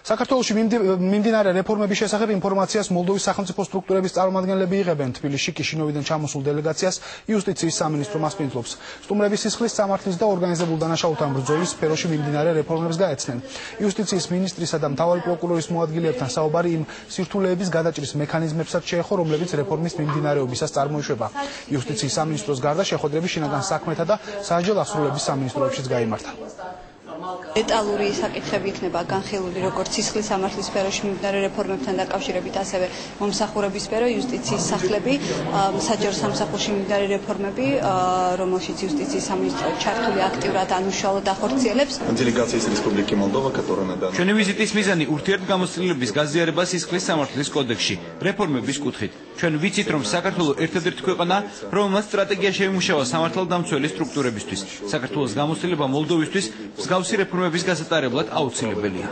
საქართველოში მიმდინარე რეფორმების შესახებ ინფორმაციას მოლდოვის სახელმწიფო სტრუქტურების წარმომადგენლები იღებენ. თბილისში კიშინოვიდან ჩამოსულ დელეგაციას იუსტიციის სამინისტრო მასპინძლობს. სტუმრების სისხლის სამართლის და ორგანიზებულ დანაშაულთან ბრძოლის სფეროში მიმდინარე რეფორმებს გაეცნენ. იუსტიციის მინისტრისა და მთავარი პროკურორის მოადგილეებთან საუბარი იმ სირთულეების გადაჭრის მექანიზმებსაც შეეხო, რომლებიც რეფორმის მიმდინარეობისას წარმოიშვება. იუსტიციის სამინისტროს გარდა შეხვედრები შინაგან საქმეთა და საჯარო ასრულების სამინისტროებშიც გაიმართა. Დეტალური საკითხები იქნება განხილული როგორც სისხლის სამართლის სფეროში მიმდინარე რეფორმებთან დაკავშირებით, ასევე მომსახურების სფერო, იუსტიციის სახლები, საჯარო სამსახურში მიმდინარე რეფორმები, რომელშიც იუსტიციის სამინისტრო ჩართული აქტიურად ანუშვალოდ ახორციელებს. ჩვენი ვიზიტის მიზანი ურთიერთგამოცდილების გაზიარება სისხლის სამართლის კოდექსში, რეფორმების კუთხით. ჩვენ ვიცით, რომ საქართველო ერთადერთი ქვეყანაა, რომელმაც სტრატეგია შეიმუშავა სამართალდამცველი სტრუქტურებისთვის. საქართველოს გამოცდილება მოლდოვისთვის მსგავსი რეფორმების გასატარებლად აუცილებელია.